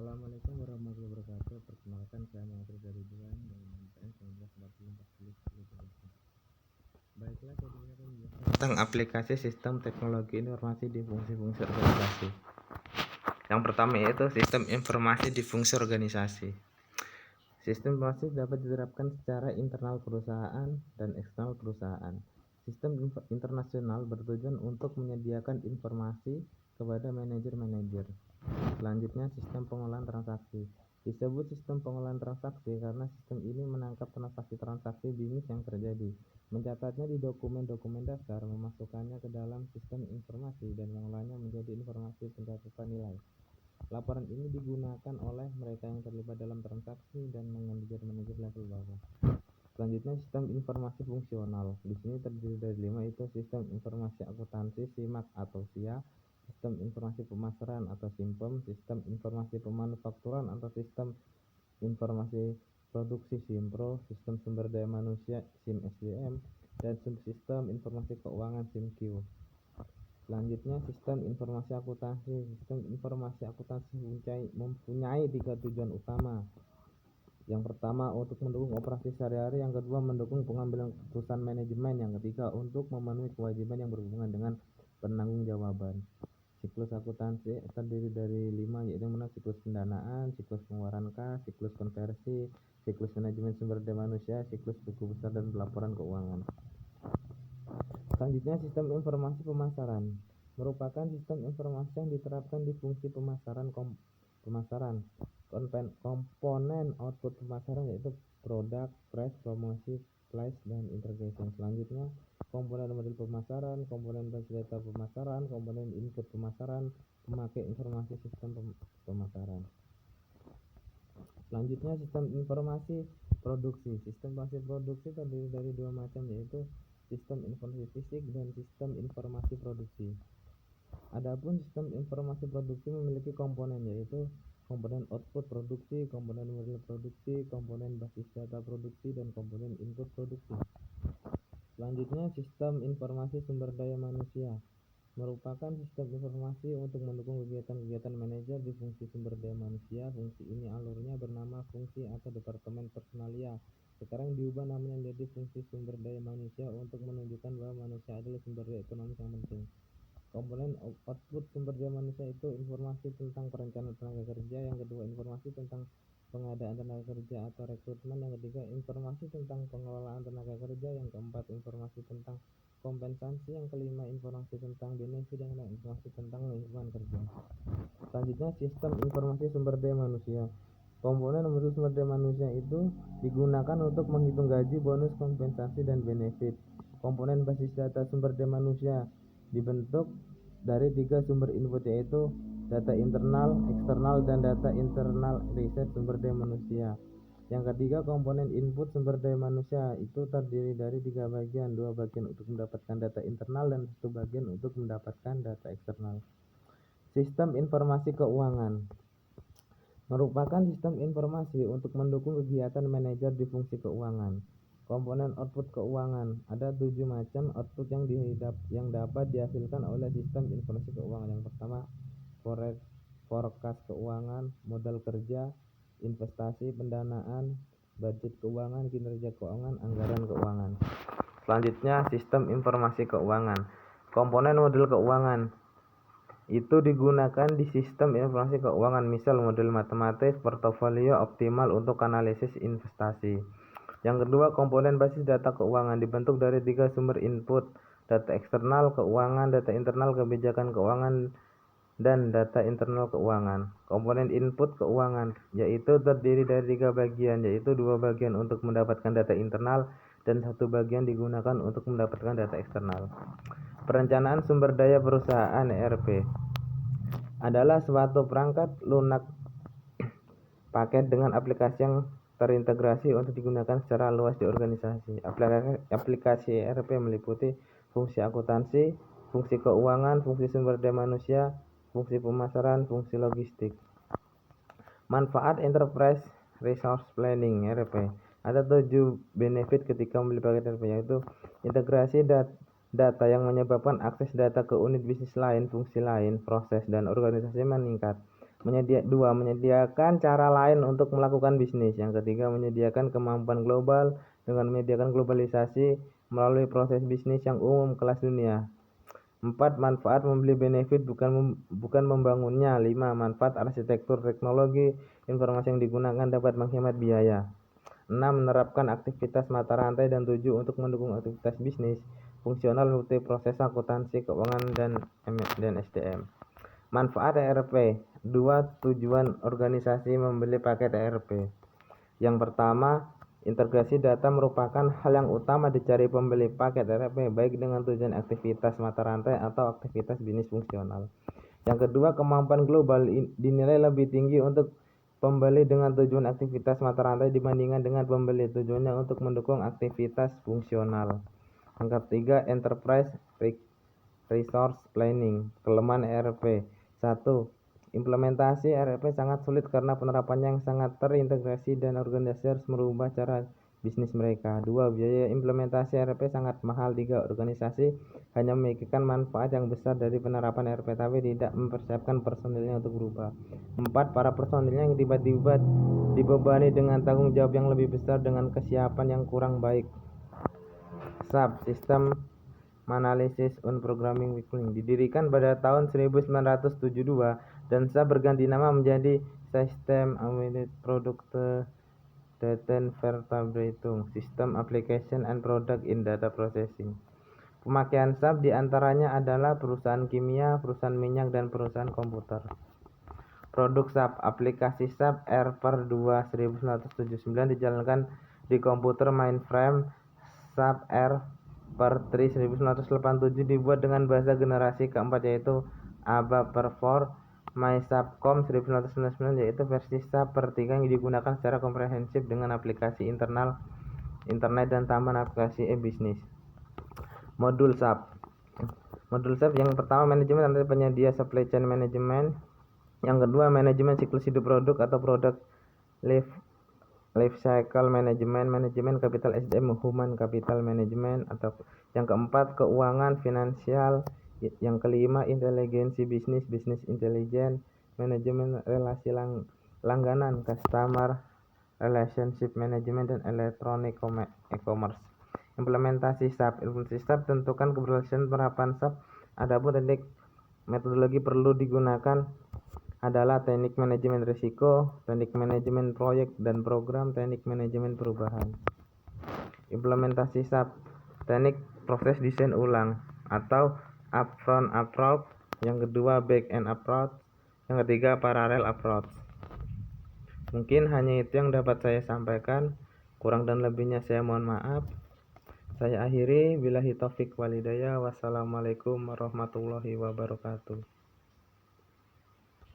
Assalamualaikum warahmatullahi wabarakatuh. Perkenalkan, saya Muhammad dari Duan dari MPN 1940. Baiklah, jadi ini akan menjelaskan tentang aplikasi sistem teknologi informasi di fungsi-fungsi organisasi. Yang pertama yaitu sistem informasi di fungsi organisasi. Sistem informasi dapat diterapkan secara internal perusahaan dan eksternal perusahaan. Sistem internasional bertujuan untuk menyediakan informasi kepada manajer-manajer. Selanjutnya, sistem pengolahan transaksi. Disebut sistem pengolahan transaksi karena sistem ini menangkap transaksi-transaksi bisnis yang terjadi, mencatatnya di dokumen-dokumen dasar, memasukkannya ke dalam sistem informasi, dan mengolahnya menjadi informasi pencatatan nilai. Laporan ini digunakan oleh mereka yang terlibat dalam transaksi dan manajer-manajer level bawah. Selanjutnya, sistem informasi fungsional. Di sini terdiri dari 5, yaitu sistem informasi akuntansi (SIMAK) atau SIA, sistem informasi pemasaran atau SIMPEM, sistem informasi pemanufakturan atau sistem informasi produksi (SIMPRO), sistem sumber daya manusia (SIM-SDM), dan sistem informasi keuangan (SIMQ). Selanjutnya, sistem informasi akuntansi. Sistem informasi akuntansi mempunyai 3 tujuan utama. Yang pertama, untuk mendukung operasi sehari-hari. Yang kedua, mendukung pengambilan keputusan manajemen. Yang ketiga, untuk memenuhi kewajiban yang berhubungan dengan penanggung-jawaban. Siklus akuntansi terdiri dari 5, yaitu siklus pendanaan, siklus pengeluaran kas, siklus konversi, siklus manajemen sumber daya manusia, siklus buku besar, dan pelaporan keuangan. Selanjutnya, sistem informasi pemasaran merupakan sistem informasi yang diterapkan di fungsi pemasaran. Komponen output pemasaran yaitu produk, price, promosi, price, dan integration. Selanjutnya, komponen model pemasaran, komponen basis data pemasaran, komponen input pemasaran, pemakai informasi sistem pemasaran. Selanjutnya, sistem informasi produksi. Sistem informasi produksi terdiri dari 2 macam, yaitu sistem informasi fisik dan sistem informasi produksi. Adapun sistem informasi produksi memiliki komponen, yaitu komponen output produksi, komponen model produksi, komponen basis data produksi, dan komponen input produksi. Selanjutnya, sistem informasi sumber daya manusia merupakan sistem informasi untuk mendukung kegiatan-kegiatan manajer di fungsi sumber daya manusia. Fungsi ini alurnya bernama fungsi atau departemen personalia. Sekarang diubah namanya menjadi fungsi sumber daya manusia untuk menunjukkan bahwa manusia adalah sumber daya ekonomi yang penting. Komponen output sumber daya manusia itu informasi tentang perencanaan tenaga kerja. Yang kedua, informasi tentang pengadaan tenaga kerja atau rekrutmen. Yang ketiga, informasi tentang pengelolaan tenaga kerja. Yang keempat, informasi tentang kompensasi. Yang kelima, informasi tentang benefit. Yang keenam, informasi tentang lingkungan kerja. Selanjutnya, sistem informasi sumber daya manusia. Komponen model sumber daya manusia itu digunakan untuk menghitung gaji, bonus, kompensasi, dan benefit. Komponen basis data sumber daya manusia dibentuk dari 3 sumber input, yaitu data internal, eksternal, dan data internal riset sumber daya manusia. Yang ketiga, komponen input sumber daya manusia itu terdiri dari 3 bagian, 2 bagian untuk mendapatkan data internal dan 1 bagian untuk mendapatkan data eksternal. Sistem informasi keuangan merupakan sistem informasi untuk mendukung kegiatan manajer di fungsi keuangan. Komponen output keuangan ada 7 macam output yang dapat dihasilkan oleh sistem informasi keuangan. Yang pertama, forecast keuangan, modal kerja, investasi, pendanaan, budget keuangan, kinerja keuangan, anggaran keuangan. Selanjutnya, sistem informasi keuangan. Komponen model keuangan itu digunakan di sistem informasi keuangan, misal model matematis, portofolio optimal untuk analisis investasi. Yang kedua, komponen basis data keuangan dibentuk dari 3 sumber input, data eksternal keuangan, data internal kebijakan keuangan, dan data internal keuangan. Komponen input keuangan yaitu terdiri dari 3 bagian, yaitu 2 bagian untuk mendapatkan data internal dan 1 bagian digunakan untuk mendapatkan data eksternal. Perencanaan sumber daya perusahaan (ERP) adalah suatu perangkat lunak paket dengan aplikasi yang terintegrasi untuk digunakan secara luas di organisasi. Aplikasi ERP meliputi fungsi akuntansi, fungsi keuangan, fungsi sumber daya manusia, fungsi pemasaran, fungsi logistik. Manfaat Enterprise Resource Planning (ERP). Ada 7 benefit ketika membeli paket ERP, yaitu integrasi data yang menyebabkan akses data ke unit bisnis lain, fungsi lain, proses, dan organisasi meningkat. Menyediakan cara lain untuk melakukan bisnis. Yang ketiga, menyediakan kemampuan global dengan menyediakan globalisasi melalui proses bisnis yang umum kelas dunia. 4. Manfaat membeli benefit bukan membangunnya. 5. Manfaat arsitektur teknologi informasi yang digunakan dapat menghemat biaya. 6. Menerapkan aktivitas mata rantai. Dan 7. Untuk mendukung aktivitas bisnis fungsional multi proses akuntansi, keuangan, dan SDM. Manfaat ERP. 2. Tujuan organisasi membeli paket ERP. Yang pertama, integrasi data merupakan hal yang utama dicari pembeli paket ERP, baik dengan tujuan aktivitas mata rantai atau aktivitas bisnis fungsional. Yang kedua, kemampuan global dinilai lebih tinggi untuk pembeli dengan tujuan aktivitas mata rantai dibandingkan dengan pembeli tujuannya untuk mendukung aktivitas fungsional. Yang ketiga, enterprise resource planning. Kelemahan ERP. 1. Implementasi ERP sangat sulit karena penerapannya yang sangat terintegrasi dan organisasi harus merubah cara bisnis mereka. 2. Biaya implementasi ERP sangat mahal. 3. Organisasi hanya memikirkan manfaat yang besar dari penerapan ERP tapi tidak mempersiapkan personilnya untuk berubah. 4. Para personilnya yang tiba-tiba dibebani dengan tanggung jawab yang lebih besar dengan kesiapan yang kurang baik. SAP, System Analysis and Programming Weekly, didirikan pada tahun 1972 dan SAP berganti nama menjadi System Analysis Product Datenverarbeitung, System Application and Product in Data Processing. Pemakaian SAP diantaranya adalah perusahaan kimia, perusahaan minyak, dan perusahaan komputer. Produk SAP. Aplikasi SAP R/2 1979 dijalankan di komputer mainframe. SAP R/3 1987 dibuat dengan bahasa generasi keempat yaitu ABAP/4. MySAPCOM 1999 yaitu versi SAP R/3 yang digunakan secara komprehensif dengan aplikasi internet dan tambahan aplikasi e-bisnis. Modul SAP. Modul SAP yang pertama, manajemen dan penyedia supply chain management. Yang kedua, manajemen siklus hidup produk atau product life cycle management, manajemen capital SDM, human capital management. Atau yang keempat, keuangan finansial. Yang kelima, inteligensi bisnis, business intelligence, manajemen relasi langganan, customer relationship management, dan electronic e-commerce. Implementasi SAP. Tentukan keberhasilan penerapan SAP. Adapun teknik metodologi perlu digunakan adalah teknik manajemen risiko, teknik manajemen proyek dan program, teknik manajemen perubahan. Implementasi SAP. Teknik proses desain ulang atau upfront approach. Yang kedua, back end approach. Yang ketiga, parallel approach. Mungkin hanya itu yang dapat saya sampaikan. Kurang dan lebihnya saya mohon maaf. Saya akhiri, billahi taufik walhidayah. Wassalamualaikum warahmatullahi wabarakatuh.